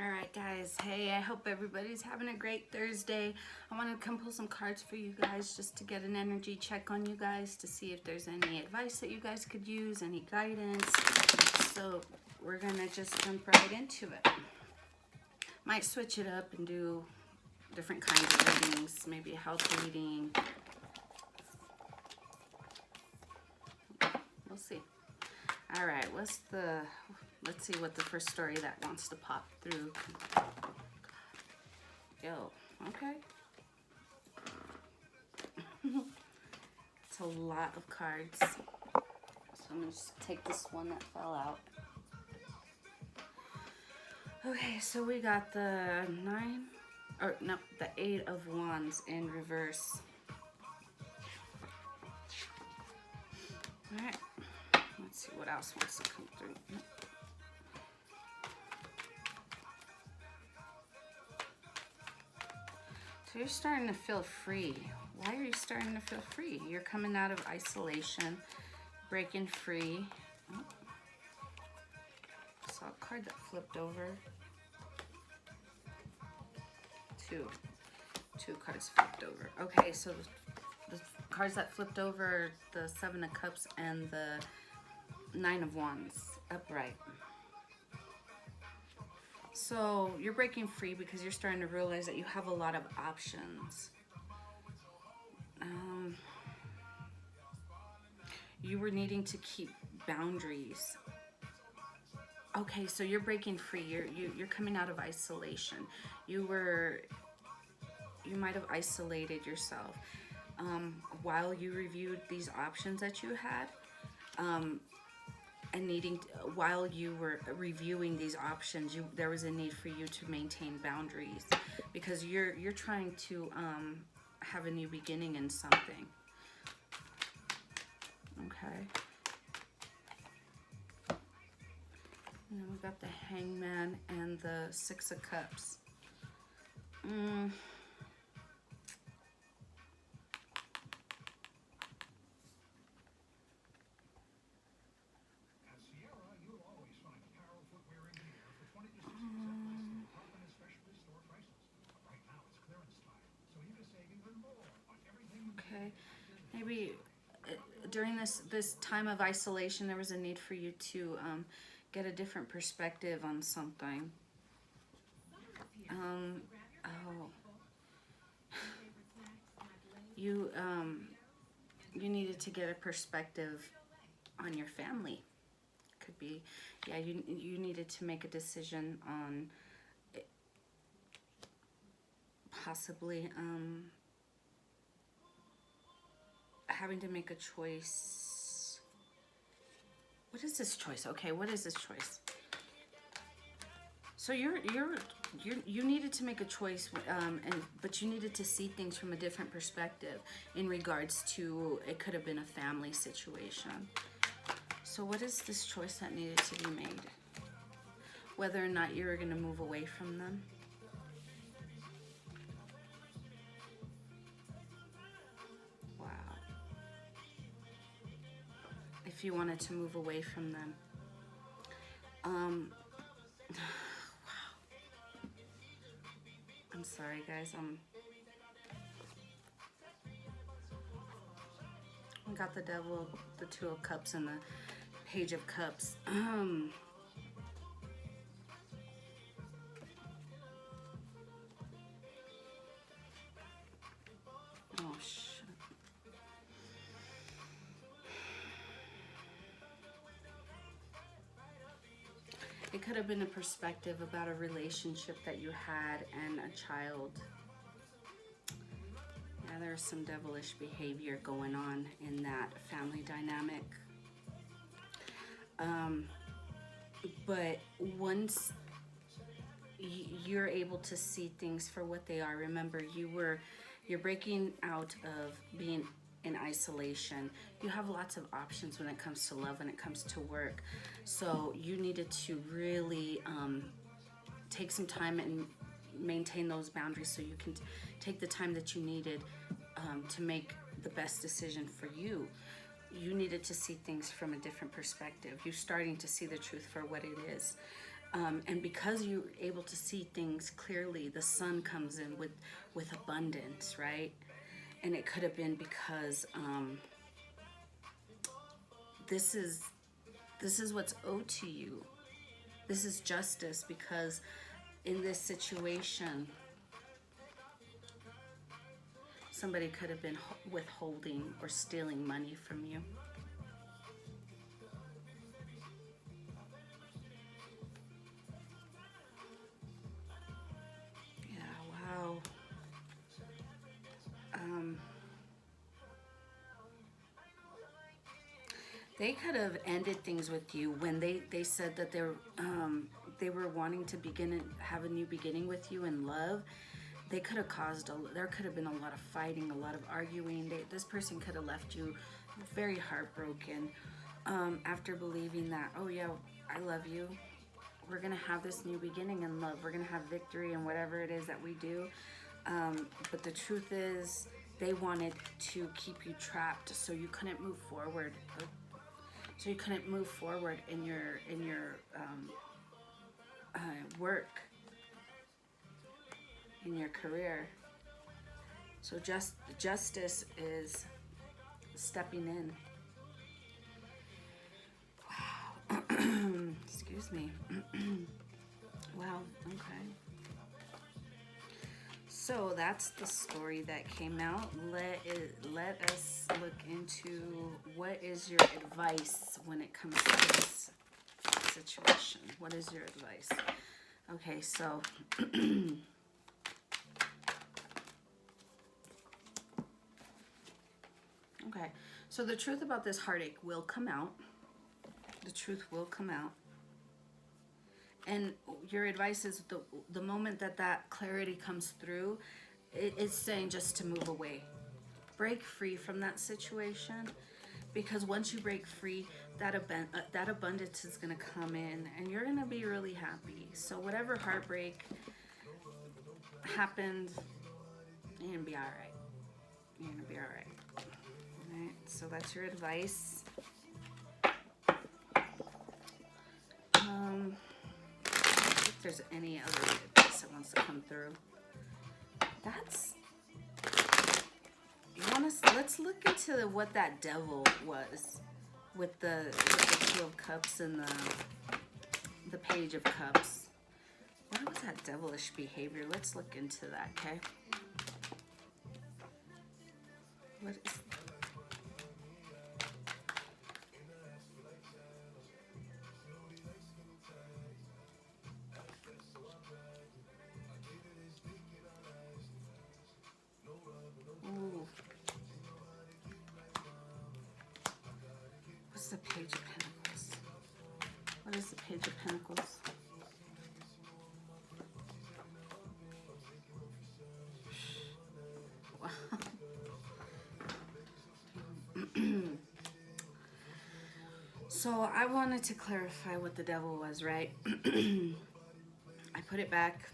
Alright guys, hey, I hope everybody's having a great Thursday. I want to come pull some cards for you guys just to get an energy check on you guys to see if there's any advice that you guys could use, any guidance. So we're going to just jump right into it. Might switch it up and do different kinds of readings, maybe a health reading. We'll see. Alright, let's see what the first story that wants to pop through. Yo, okay. It's a lot of cards. So I'm gonna just take this one that fell out. Okay, so we got the the 8 of Wands in reverse. Alright, let's see what else wants to come through. So you're starting to feel free. Why are you starting to feel free? You're coming out of isolation, breaking free. Oh. I saw a card that flipped over. Two cards flipped over. Okay, so the cards that flipped over are the 7 of Cups and the 9 of Wands upright. So you're breaking free because you're starting to realize that you have a lot of options. You were needing to keep boundaries. Okay, so you're breaking free. You're coming out of isolation. You might have isolated yourself while you reviewed these options that you had. While you were reviewing these options, there was a need for you to maintain boundaries because you're trying to have a new beginning in something. Okay. And then we got the Hangman and the 6 of Cups. Okay, maybe during this time of isolation, there was a need for you to get a different perspective on something. You needed to get a perspective on your family. Could be, yeah. You needed to make a decision on possibly having to make a choice. What is this choice? Okay, what is this choice? So you needed to make a choice, but you needed to see things from a different perspective in regards to, it could have been a family situation. So what is this choice that needed to be made? Whether or not you were going to move away from them. Wow. If you wanted to move away from them. Wow. I'm sorry, guys. We got the Devil, the 2 of Cups, and the Page of Cups. Oh, shit. It could have been a perspective about a relationship that you had and a child. Yeah, there's some devilish behavior going on in that family dynamic. But once you're able to see things for what they are, remember you're breaking out of being in isolation. You have lots of options when it comes to love, when it comes to work. So you needed to really take some time and maintain those boundaries so you can take the time that you needed to make the best decision for you. You needed to see things from a different perspective. You're starting to see the truth for what it is. And because you're able to see things clearly, the sun comes in with abundance, right? And it could have been because this is what's owed to you. This is justice, because in this situation, somebody could have been withholding or stealing money from you. Yeah, wow. They could have ended things with you when they said that they were wanting to begin and have a new beginning with you in love. They could have there could have been a lot of fighting, a lot of arguing. This person could have left you very heartbroken, after believing that, oh yeah, I love you. We're going to have this new beginning in love. We're going to have victory in whatever it is that we do. But the truth is, they wanted to keep you trapped so you couldn't move forward. So you couldn't move forward in your work, in your career. So justice is stepping in. Wow. Excuse me. Wow. Okay. So that's the story that came out. Let us look into what is your advice when it comes to this situation. What is your advice? Okay, so okay. So the truth about this heartache will come out. The truth will come out. And your advice is the moment that clarity comes through, it's saying just to move away. Break free from that situation, because once you break free, that abundance is going to come in and you're going to be really happy. So whatever heartbreak happened, you're going to be all right. You're going to be all right. All right, so that's your advice. If there's any other advice that wants to come through, let's look into what that devil was with the Two of Cups and the Page of Cups. What was that devilish behavior? Let's look into that, okay? What is... Ooh. What's the Page of Pentacles? What is the Page of Pentacles? Wow. So I wanted to clarify what the devil was, right? I put it back.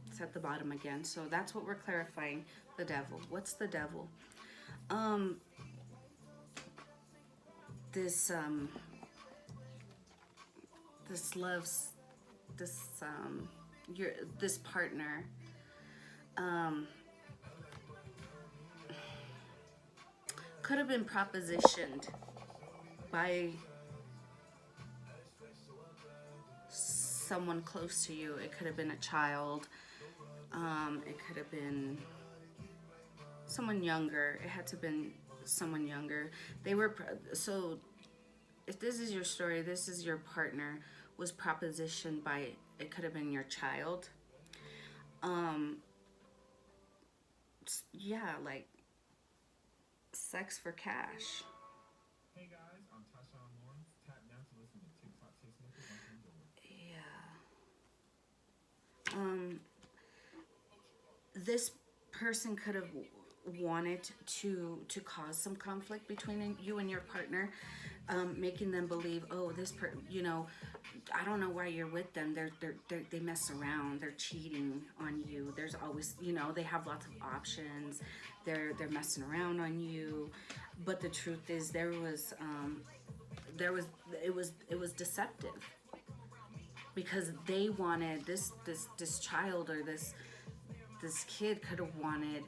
It's at the bottom again. So that's what we're clarifying. The devil. What's the devil? This loves this partner could have been propositioned by someone close to you. It could have been a child. It could have been someone younger. It had to have been someone younger. So if this is your story, this is your partner was propositioned by, it could have been your child. Yeah, like sex for cash. Hey guys, I'm Tasha Lawrence. Tap now to listen to TikTok Taste Makers like you enjoy. This person could have wanted to cause some conflict between you and your partner, making them believe, oh, I don't know why you're with them. They mess around. They're cheating on you. There's always, they have lots of options. They're messing around on you. But the truth is, it was deceptive, because they wanted this child, or this kid could have wanted,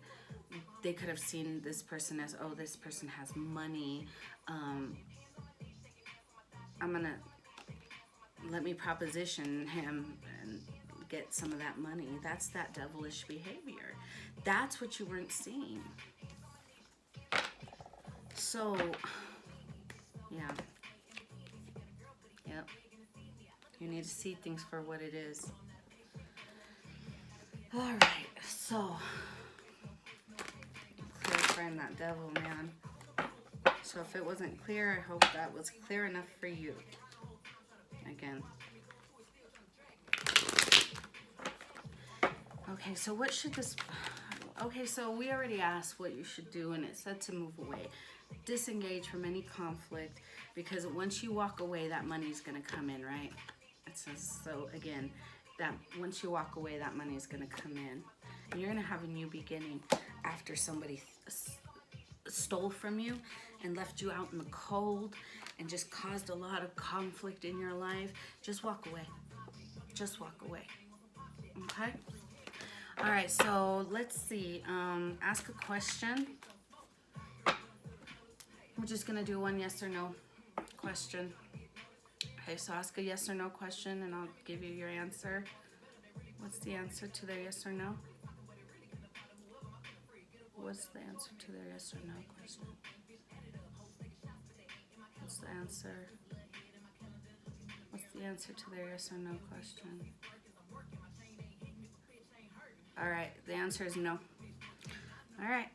they could have seen this person as, oh, this person has money, I'm gonna, let me proposition him and get some of that money. That's that devilish behavior. That's what you weren't seeing. So yeah, yep, you need to see things for what it is. All right, so clarifying that devil, man. So if it wasn't clear, I hope that was clear enough for you. Again. Okay, so what should this... Okay, so we already asked what you should do, and it said to move away. Disengage from any conflict, because once you walk away, that money's going to come in, right? It says, so again, that once you walk away, that money is going to come in. And you're going to have a new beginning after somebody stole from you and left you out in the cold and just caused a lot of conflict in your life. Just walk away. Just walk away. Okay? All right, so let's see. Ask a question. We're just going to do one yes or no question. Okay, so ask a yes or no question, and I'll give you your answer. What's the answer to their yes or no? What's the answer to their yes or no question? What's the answer? What's the answer to their yes or no question? All right, the answer is no. All right,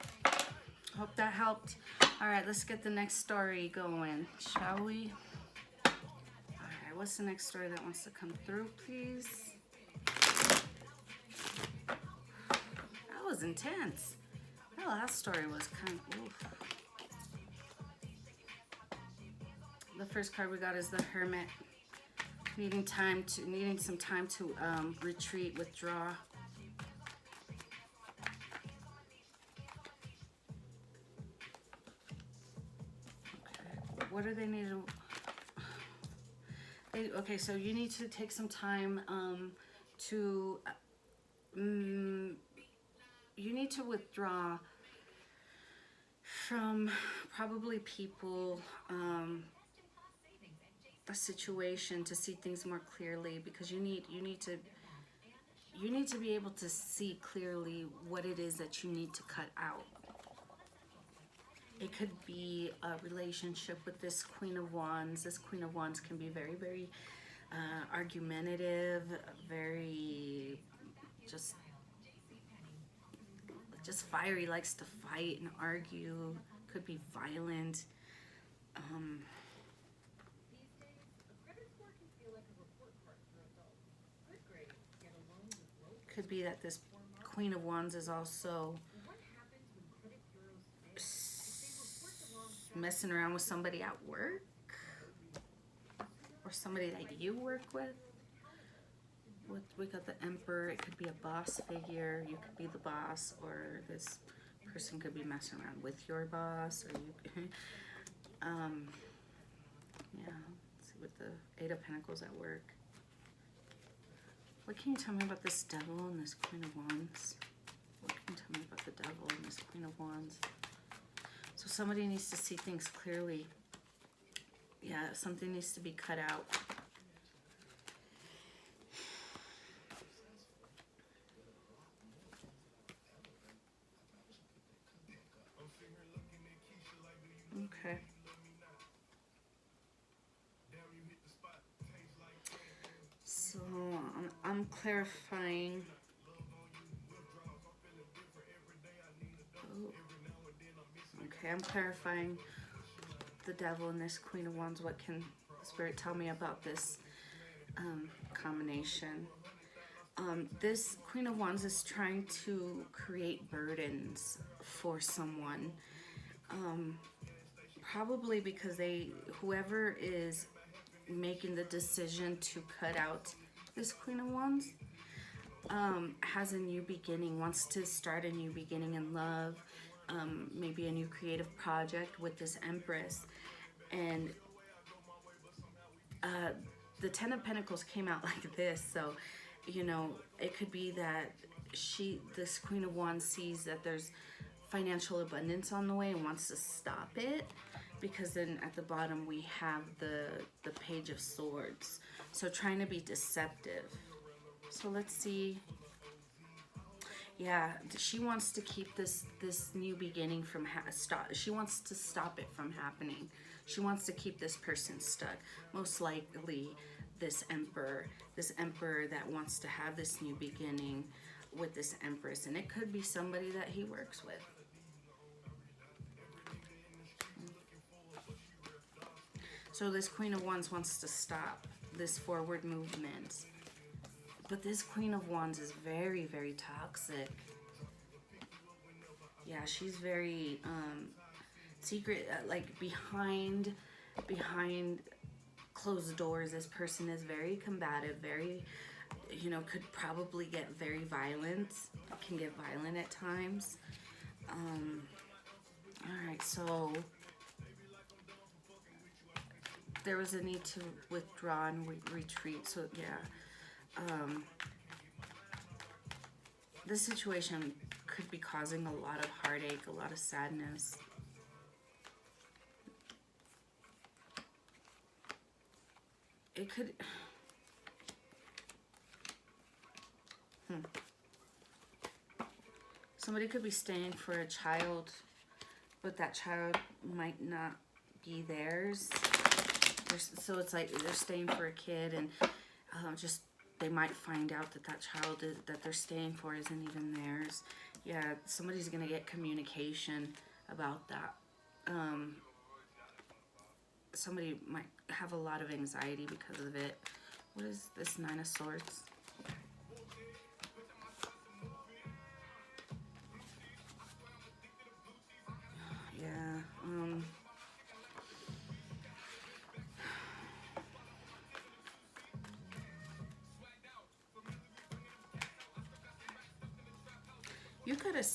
hope that helped. All right, let's get the next story going, shall we? All right, what's the next story that wants to come through, please? That was intense. That last story was kind of, oof. The first card we got is the Hermit. Needing some time to retreat, withdraw. Okay, what do they need to? Okay, so you need to take some time to. You need to withdraw from probably people, a situation, to see things more clearly, because you need to be able to see clearly what it is that you need to cut out. It could be a relationship with this Queen of Wands. This Queen of Wands can be very, very argumentative, very just fiery, likes to fight and argue, could be violent. Could be that this Queen of Wands is also messing around with somebody at work, or somebody that you work with. We got the Emperor. It could be a boss figure. You could be the boss, or this person could be messing around with your boss, or you. Yeah. Let's see, with the Eight of Pentacles at work. What can you tell me about this Devil and this Queen of Wands? What can you tell me about the Devil and this Queen of Wands? So somebody needs to see things clearly. Yeah, something needs to be cut out. Okay. So I'm clarifying. Oh. Okay, I'm clarifying the Devil and this Queen of Wands. What can Spirit tell me about this combination? This Queen of Wands is trying to create burdens for someone. Probably because whoever is making the decision to cut out this Queen of Wands has a new beginning, wants to start a new beginning in love, maybe a new creative project with this Empress. And the Ten of Pentacles came out like this, so you know, it could be that this Queen of Wands sees that there's financial abundance on the way and wants to stop it, because then at the bottom we have the Page of Swords. So trying to be deceptive. So let's see. Yeah, she wants to keep this new beginning from stop. She wants to stop it from happening. She wants to keep this person stuck. Most likely this emperor that wants to have this new beginning with this empress, and it could be somebody that he works with. So this Queen of Wands wants to stop this forward movement. But this Queen of Wands is very, very toxic. Yeah, she's very secret, like behind closed doors. This person is very combative, very, you know, could probably get very violent, can get violent at times. All right, so there was a need to withdraw and retreat. So yeah, this situation could be causing a lot of heartache, a lot of sadness. It could... Somebody could be staying for a child, but that child might not be theirs. So it's like they're staying for a kid, and just they might find out that that child that they're staying for isn't even theirs. Yeah, somebody's gonna get communication about that. Somebody might have a lot of anxiety because of it. What is this Nine of Swords? Yeah, you could have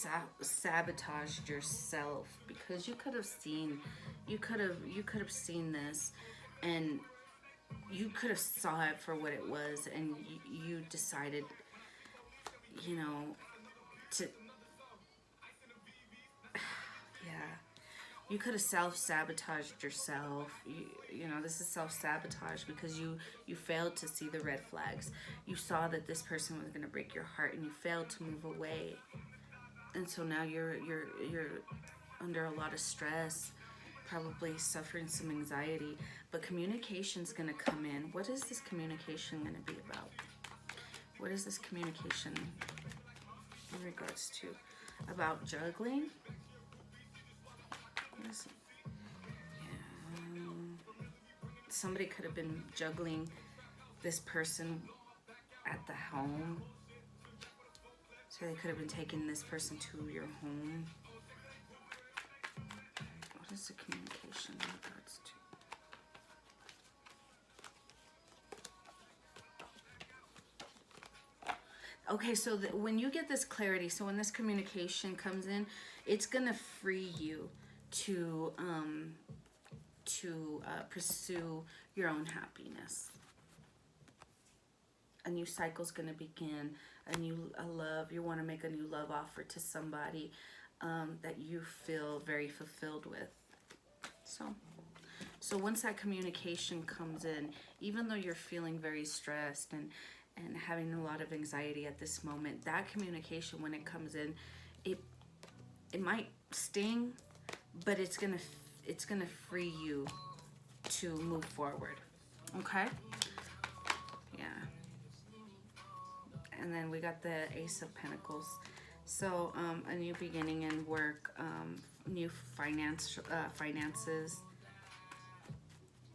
sabotaged yourself, because you could have seen this, and you could have saw it for what it was, and you decided, you know, to yeah, you could have self-sabotaged yourself. You know, this is self-sabotage because you failed to see the red flags. You saw that this person was going to break your heart, and you failed to move away. And so now you're under a lot of stress, probably suffering some anxiety, but communication's going to come in. What is this communication going to be about? What is this communication in regards to? About juggling? What is it? Yeah. Somebody could have been juggling this person at the home. So they could have been taking this person to your home. What is the communication in regards to? Okay, so when you get this clarity, so when this communication comes in, it's gonna free you to pursue your own happiness. A new cycle's gonna begin. A love. You want to make a new love offer to somebody that you feel very fulfilled with. So once that communication comes in, even though you're feeling very stressed and having a lot of anxiety at this moment, that communication, when it comes in, it might sting, but it's gonna free you to move forward. Okay? Yeah. And then we got the Ace of Pentacles. So a new beginning in work, new finances.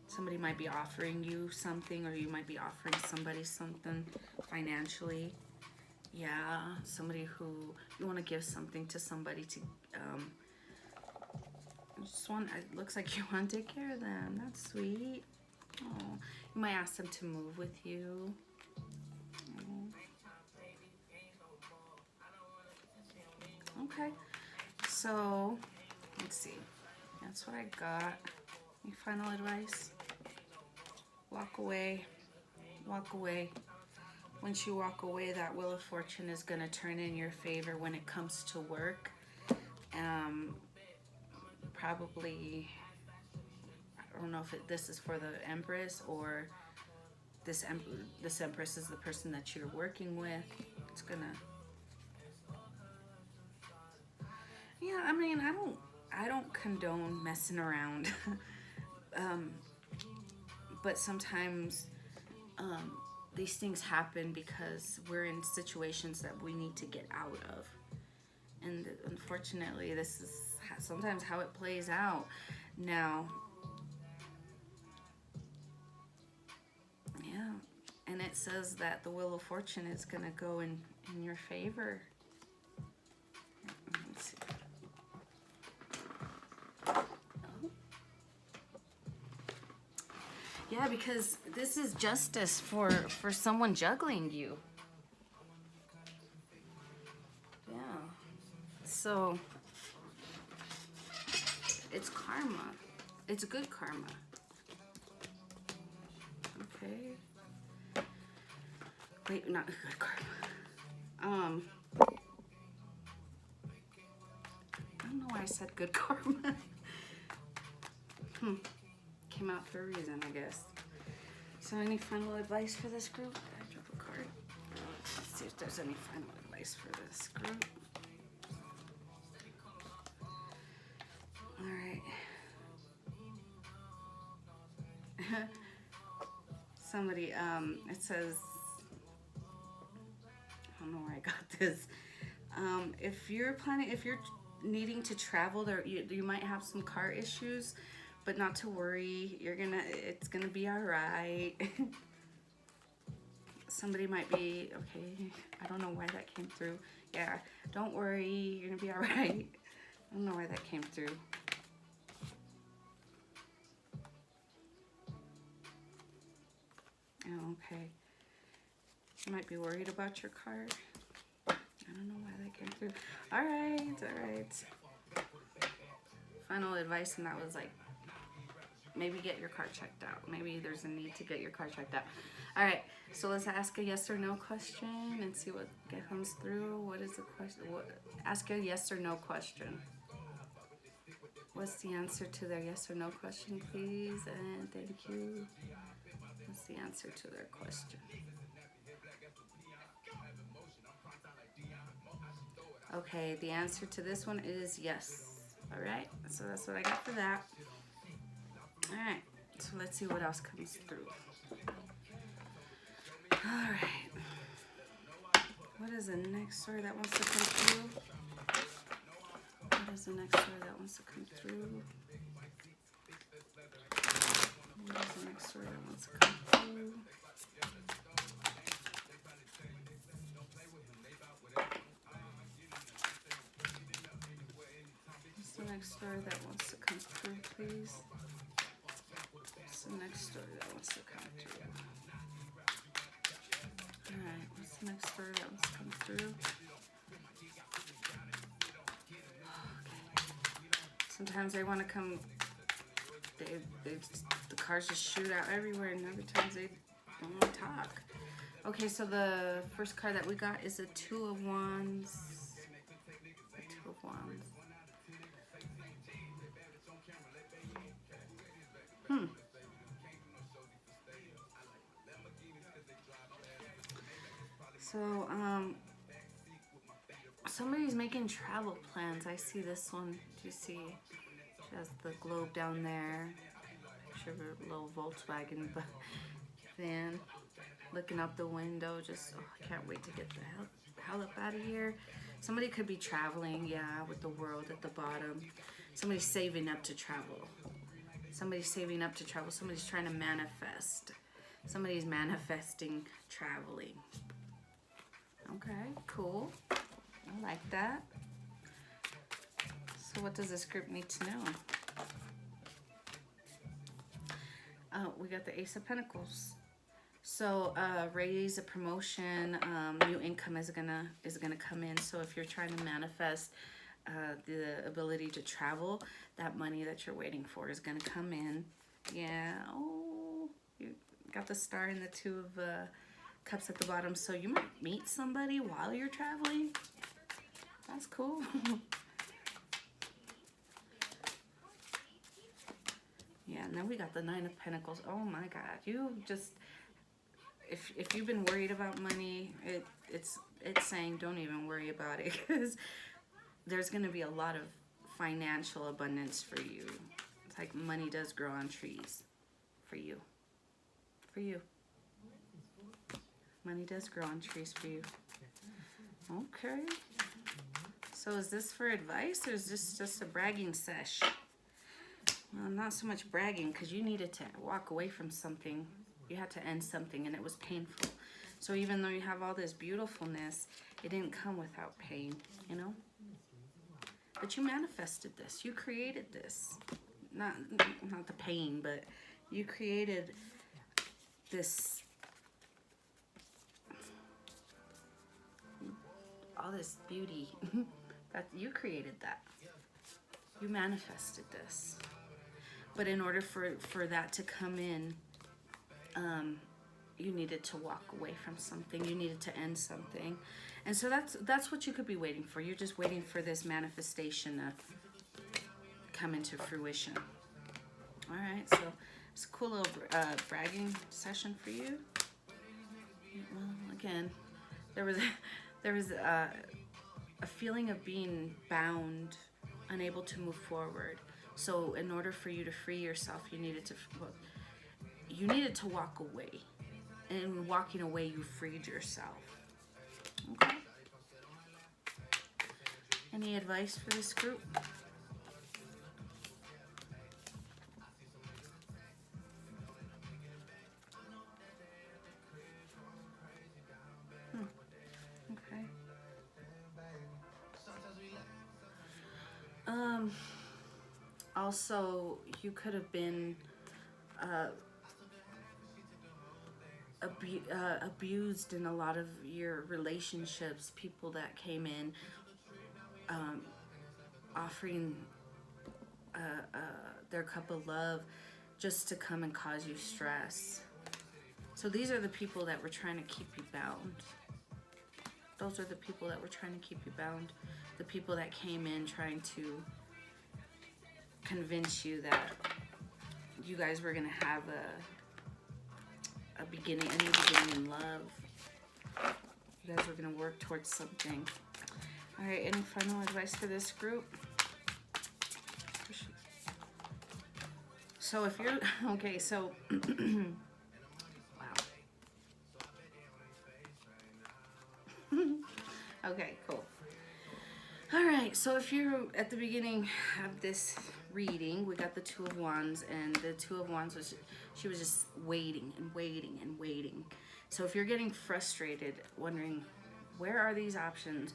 Somebody might be offering you something, or you might be offering somebody something financially. Yeah, somebody who you want to give something to somebody to. It looks like you want to take care of them. That's sweet. Oh, you might ask them to move with you. Okay, so let's see. That's what I got. Any final advice? Walk away. Walk away. Once you walk away, that Wheel of Fortune is going to turn in your favor when it comes to work. Probably, I don't know if this is for the Empress, or this Empress is the person that you're working with. It's gonna, yeah. I mean, I don't condone messing around, but sometimes these things happen because we're in situations that we need to get out of, and unfortunately, this is sometimes how it plays out. Now, yeah, and it says that the Wheel of Fortune is gonna go in your favor. Let's see. Yeah, because this is justice for someone juggling you. Yeah. So it's karma. It's good karma. Okay. Wait, not good karma. I don't know why I said good karma. Came out for a reason, I guess. So any final advice for this group? I drew a card. Let's see if there's any final advice for this group. All right. Somebody, it says, I don't know where I got this. If you're needing to travel, you might have some car issues, but not to worry. It's gonna be all right. Somebody might be, okay, I don't know why that came through. Yeah, don't worry, you're gonna be all right. I don't know why that came through. Oh, okay. You might be worried about your car. I don't know why that came through. All right. Final advice, and that was like, maybe get your car checked out. Maybe there's a need to get your car checked out. All right, so let's ask a yes or no question and see what comes through. What is the question? Ask a yes or no question. What's the answer to their yes or no question, please? And thank you. What's the answer to their question? Okay, the answer to this one is yes. All right, so that's what I got for that. All right, so let's see what else comes through. All right. What is the next story that wants to come through? What is the next story that wants to come through? What is the next story that wants to come through? What's the next story that wants to come through, please? What's the next story that wants to come through? Alright, what's the next story that wants to come through? Okay. Sometimes they want to come, the cars just shoot out everywhere, and other times they don't want to talk. Okay, so the first card that we got is a Two of Wands. A Two of Wands. So, somebody's making travel plans. I see this one. Do you see? She has the globe down there. Picture of a little Volkswagen van. Looking out the window. Just, I can't wait to get the hell up out of here. Somebody could be traveling, yeah, with the world at the bottom. Somebody's saving up to travel. Somebody's saving up to travel. Somebody's trying to manifest. Somebody's manifesting traveling. Okay, cool. I like that. So what does this group need to know? We got the Ace of Pentacles. So raise, a promotion, new income is gonna come in. So if you're trying to manifest the ability to travel, that money that you're waiting for is gonna come in. Yeah. Oh, you Got the star and the two of cups at the bottom. So you might meet somebody while you're traveling. That's cool. Yeah, and then we got the Nine of Pentacles. Oh my God, you just, if you've been worried about money, it's saying don't even worry about it, because there's going to be a lot of financial abundance for you. It's like money does grow on trees for you. For you. Money does grow on trees for you. Okay. So is this for advice, or is this just a bragging sesh? Well, not so much bragging, because you needed to walk away from something. You had to end something, and it was painful. So even though you have all this beautifulness, it didn't come without pain, you know? But you manifested this. You created this. Not the pain, but you created this, all this beauty. That you created that. You manifested this. But in order for that to come in, you needed to walk away from something. You needed to end something. And so that's what you could be waiting for. You're just waiting for this manifestation to come into fruition. All right, so it's a cool little bragging session for you. Well, again, there was a feeling of being bound, unable to move forward. So in order for you to free yourself, you needed to walk away. And in walking away, you freed yourself. Okay. Any advice for this group? Okay. Also, you could have been abused in a lot of your relationships. People that came in offering their cup of love just to come and cause you stress. So these are the people that were trying to keep you bound. Those are the people that were trying to keep you bound. The people that came in trying to convince you that you guys were going to have a new beginning in love. You guys were going to work towards something. All right, any final advice for this group? So if you're, okay, so, wow. Okay, cool. All right, so if you're at the beginning of this reading, we got the Two of Wands, and the Two of Wands she was just waiting and waiting and waiting. So if you're getting frustrated, wondering, where are these options?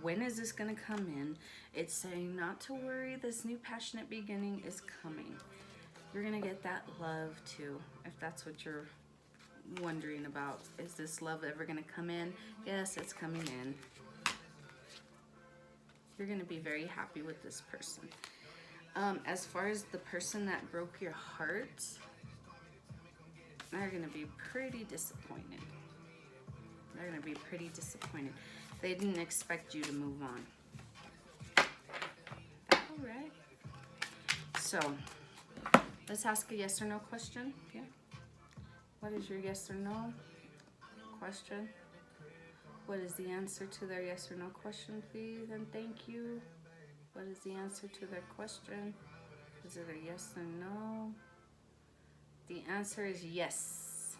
When is this going to come in? It's saying not to worry, this new passionate beginning is coming. You're going to get that love too, if that's what you're wondering about. Is this love ever going to come in? Yes, it's coming in. You're going to be very happy with this person. As far as the person that broke your heart, they're going to be pretty disappointed. They're going to be pretty disappointed. They didn't expect you to move on. All right. So, let's ask a yes or no question. Yeah. What is your yes or no question? What is the answer to their yes or no question, please? And thank you. What is the answer to their question? Is it a yes or no? The answer is yes.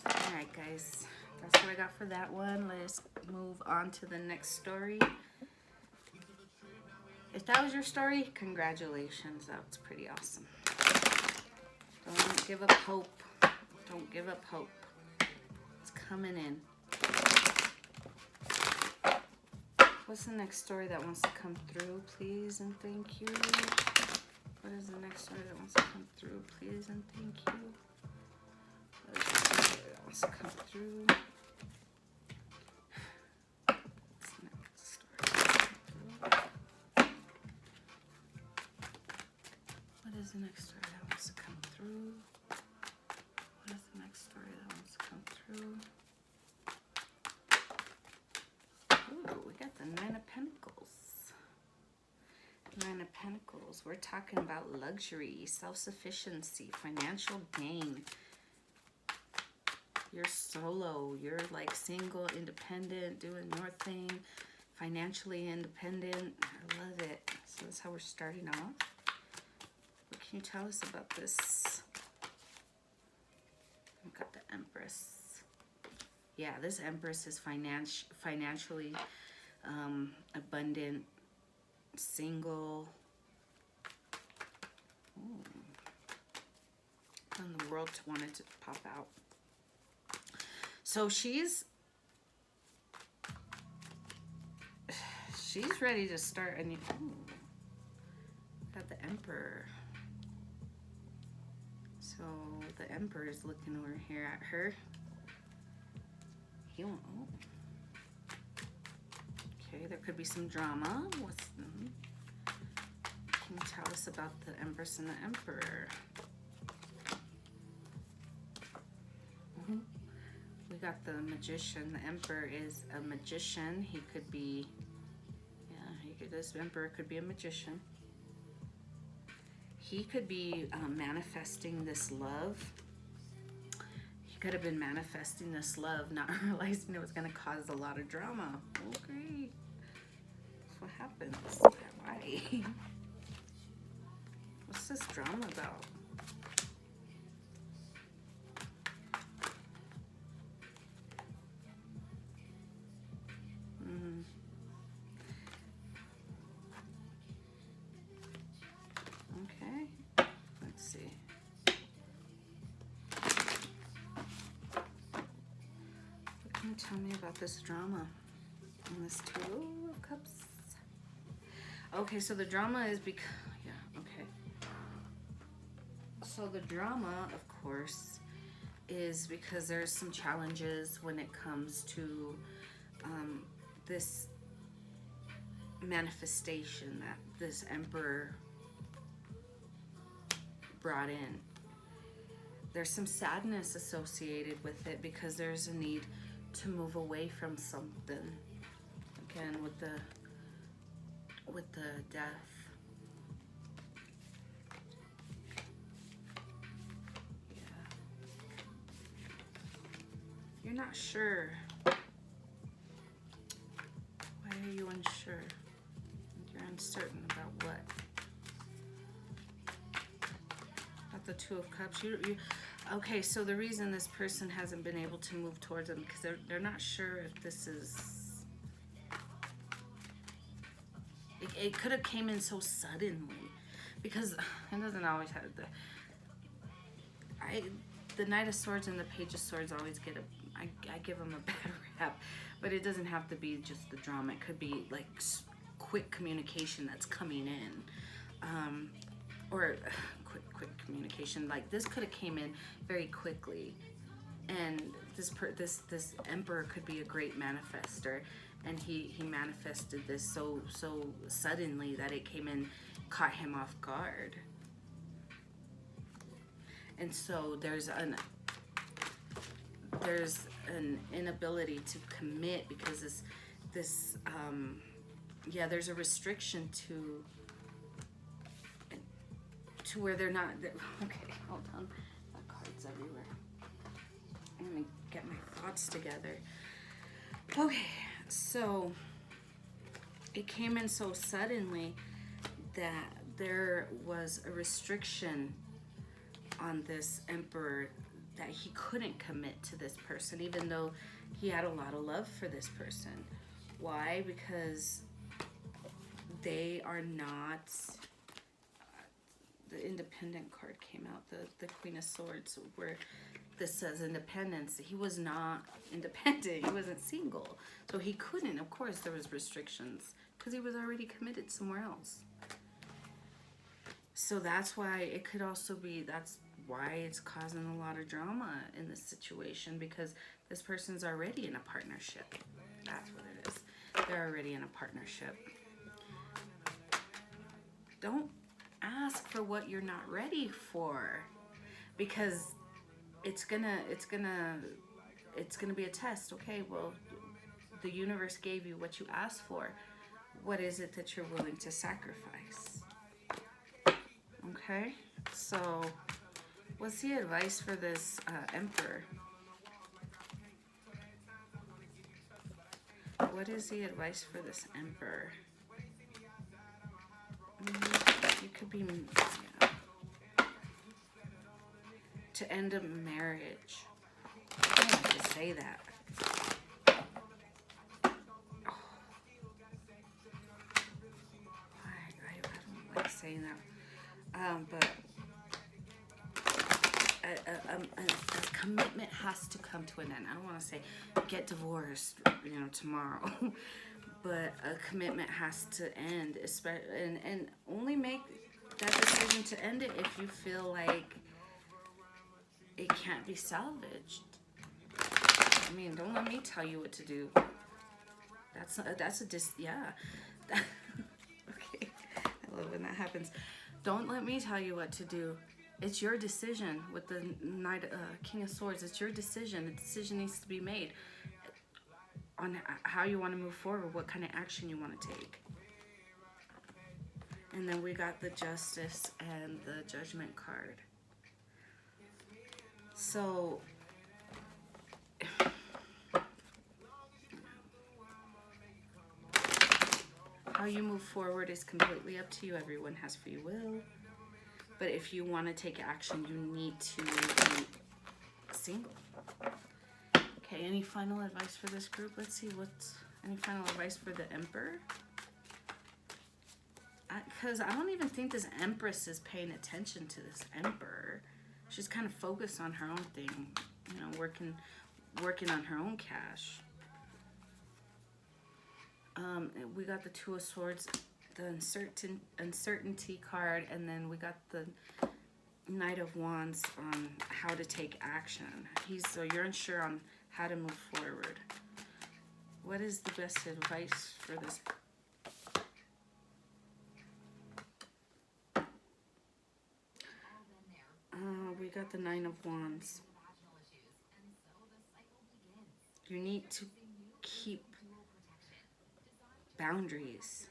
All right, guys. That's what I got for that one. Let's move on to the next story. If that was your story, congratulations. That's pretty awesome. Don't give up hope. Don't give up hope. It's coming in. What's the next story that wants to come through, please and thank you? What is the next story that wants to come through, please and thank you? What is the story that wants to come through? What's the next story? What is the next story that wants to come through? of Pentacles. We're talking about luxury, self-sufficiency, financial gain. You're solo. You're like single, independent, doing your thing, financially independent. I love it. So that's how we're starting off. What can you tell us about this? We've got the Empress. Yeah, this Empress is financially abundant, single. Ooh. And the world wanted to pop out. So she's ready to start a new. Ooh, got the Emperor. So the Emperor is looking over here at her. He won't. Oh. Okay, there could be some drama. What's can you tell us about the Empress and the Emperor? We got the Magician. The Emperor is a magician. He could be, this Emperor could be a magician. He could be manifesting this love. He could have been manifesting this love, not realizing it was going to cause a lot of drama. Okay. That's what happens. Why? What's this drama about? Okay, let's see. What can you tell me about this drama on this Two of Cups? Okay, so the drama is because, okay. So the drama, of course, is because there's some challenges when it comes to this manifestation that this Emperor brought in. There's some sadness associated with it because there's a need to move away from something. Again, with the death. Yeah. You're not sure. Why are you unsure? You're uncertain about what? The Two of Cups. You okay, so the reason this person hasn't been able to move towards them because they're not sure if this is it could have came in so suddenly because it doesn't always have the Knight of Swords and the Page of Swords always get I give them a bad rap, but it doesn't have to be just the drama. It could be like quick communication that's coming in, or quick communication. Like this could have came in very quickly, and this Emperor could be a great manifester, and he manifested this so suddenly that it came in, caught him off guard. And so there's an inability to commit because there's a restriction to where they're not. Okay, hold on. That card's everywhere. Let me get my thoughts together. Okay, so it came in so suddenly that there was a restriction on this Emperor that he couldn't commit to this person, even though he had a lot of love for this person. Why? Because they are not. The Independent card came out, the Queen of Swords, where this says independence. He was not independent. He wasn't single, so he couldn't. Of course, there was restrictions because he was already committed somewhere else. So that's why it could also be. That's why it's causing a lot of drama in this situation, because this person's already in a partnership. That's what it is. They're already in a partnership. Don't ask for what you're not ready for, because it's gonna be a test. Okay, well, the universe gave you what you asked for. What is it that you're willing to sacrifice? Okay, so what's the advice for this Emperor? What is the advice for this Emperor? You could be, yeah, to end a marriage. I don't like to say that. I don't like saying that. But a commitment has to come to an end. I don't want to say get divorced, tomorrow. But a commitment has to end, especially, and only make that decision to end it if you feel like it can't be salvaged. I mean, don't let me tell you what to do. Yeah. Okay. I love when that happens. Don't let me tell you what to do. It's your decision with the King of Swords. It's your decision. The decision needs to be made on how you want to move forward, what kind of action you want to take. And then we got the Justice and the Judgment card. So how you move forward is completely up to you. Everyone has free will. But if you want to take action, you need to be single. Okay, any final advice for this group? Let's see any final advice for the Emperor? Because I don't even think this Empress is paying attention to this Emperor. She's kind of focused on her own thing, working on her own cash. We got the Two of Swords, the uncertainty card, and then we got the Knight of Wands on how to take action. So you're unsure on how to move forward. What is the best advice for this? We got the Nine of Wands. You need to keep boundaries.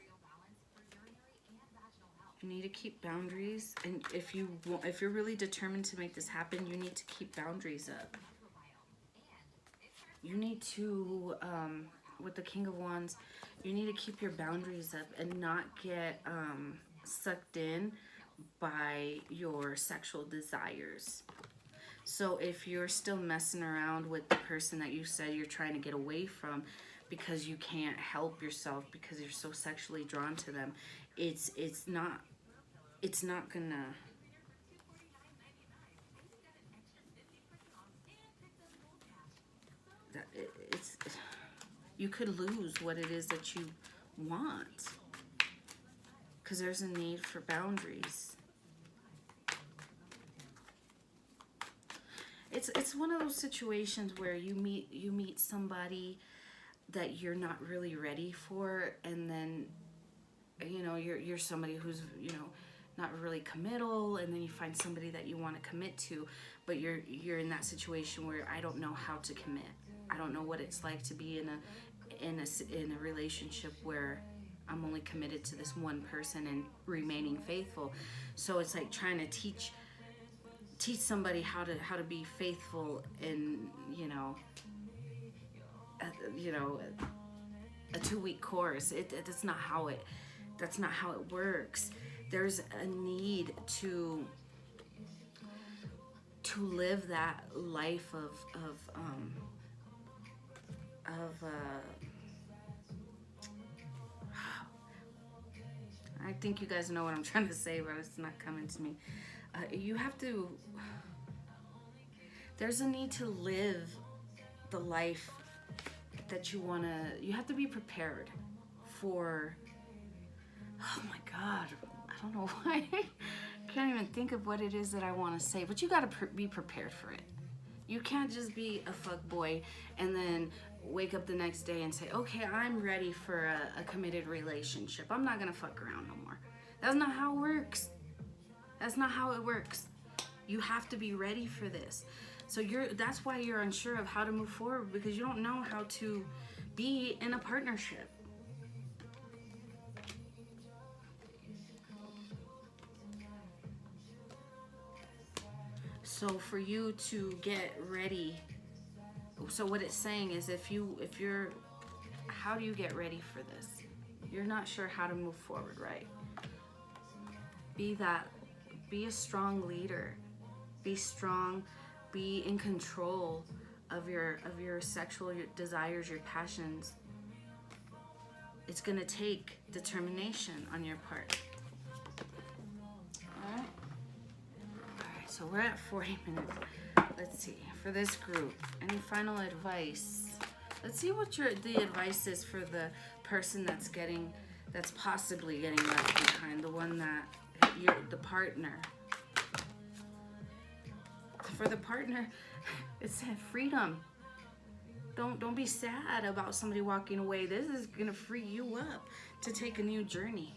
You need to keep boundaries, and if you're really determined to make this happen, you need to keep boundaries up. You need to, with the King of Wands, you need to keep your boundaries up and not get sucked in by your sexual desires. So if you're still messing around with the person that you said you're trying to get away from because you can't help yourself because you're so sexually drawn to them, it's not gonna, you could lose what it is that you want because there's a need for boundaries. It's one of those situations where you meet somebody that you're not really ready for, and then you're somebody who's not really committal, and then you find somebody that you want to commit to, but you're in that situation where I don't know how to commit. I don't know what it's like to be in a relationship where I'm only committed to this one person and remaining faithful. So it's like trying to teach somebody how to be faithful in a 2-week course. That's not how it works. There's a need to live that life of I think you guys know what I'm trying to say, but it's not coming to me. There's a need to live the life that you have to be prepared for. Oh my God, I don't know why. I can't even think of what it is that I want to say, but you got to be prepared for it. You can't just be a fuck boy and then wake up the next day and say, okay, I'm ready for a committed relationship. I'm not going to fuck around no more. That's not how it works. That's not how it works. You have to be ready for this. So that's why you're unsure of how to move forward, because you don't know how to be in a partnership. So for you to get ready, so what it's saying is if you're, how do you get ready for this? You're not sure how to move forward, right? Be a strong leader. Be strong, be in control of your sexual desires, your passions. It's gonna take determination on your part. All right. So we're at 40 minutes. Let's see, for this group, any final advice? Let's see what the advice is for the person that's possibly getting left behind, the one that the partner. For the partner, it said freedom. Don't be sad about somebody walking away. This is gonna free you up to take a new journey.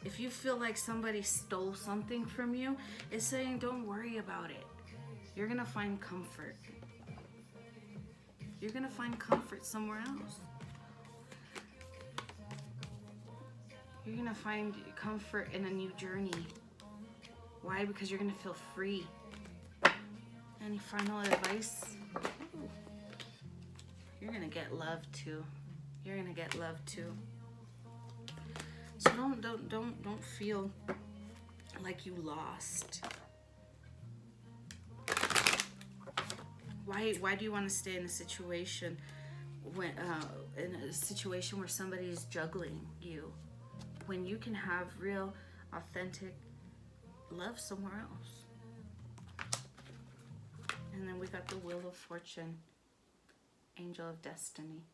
If you feel like somebody stole something from you, it's saying don't worry about it. You're gonna find comfort. You're gonna find comfort somewhere else. You're gonna find comfort in a new journey. Why? Because you're gonna feel free. Any final advice? Ooh. You're gonna get love too. You're gonna get love too. So don't feel like you lost. Why do you want to stay in a situation where somebody's juggling you, when you can have real, authentic love somewhere else? And then we got the Wheel of Fortune, Angel of Destiny.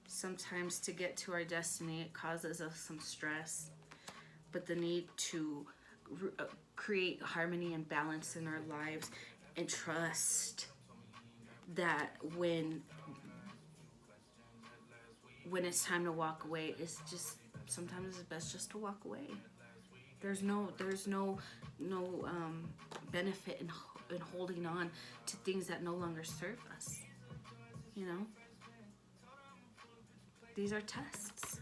Sometimes to get to our destiny, it causes us some stress, but the need to create harmony and balance in our lives, and trust that when it's time to walk away, it's just, sometimes it's best just to walk away. There's no benefit in holding on to things that no longer serve us. You know, these are tests.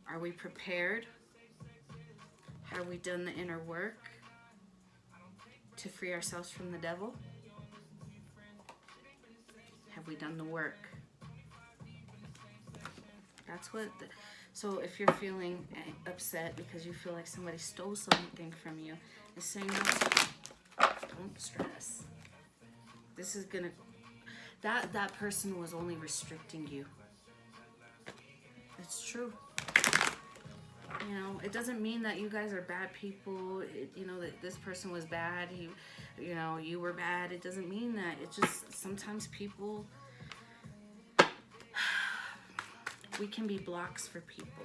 Are we prepared? Have we done the inner work to free ourselves from the devil? Have we done the work? That's what. So if you're feeling upset because you feel like somebody stole something from you, it's saying, don't stress. This is gonna. That person was only restricting you. It's true. You know, it doesn't mean that you guys are bad people. That this person was bad. You were bad. It doesn't mean that. It just, sometimes people, we can be blocks for people.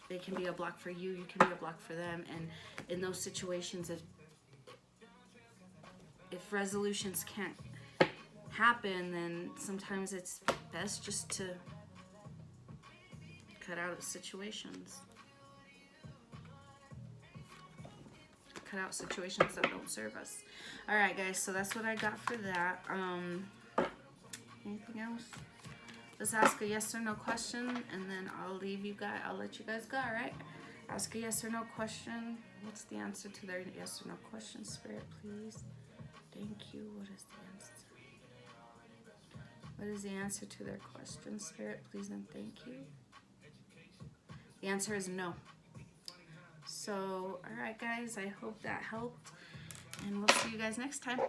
They can be a block for you. You can be a block for them. And in those situations, if resolutions can't happen, then sometimes it's best just to cut out situations. Cut out situations that don't serve us. Alright guys, so that's what I got for that. Anything else? Let's ask a yes or no question, and then I'll let you guys go, alright? Ask a yes or no question. What's the answer to their yes or no question? Spirit, please. Thank you. What is the answer? What is the answer to their question? Spirit, please and thank you. The answer is no. So, alright guys, I hope that helped. And we'll see you guys next time.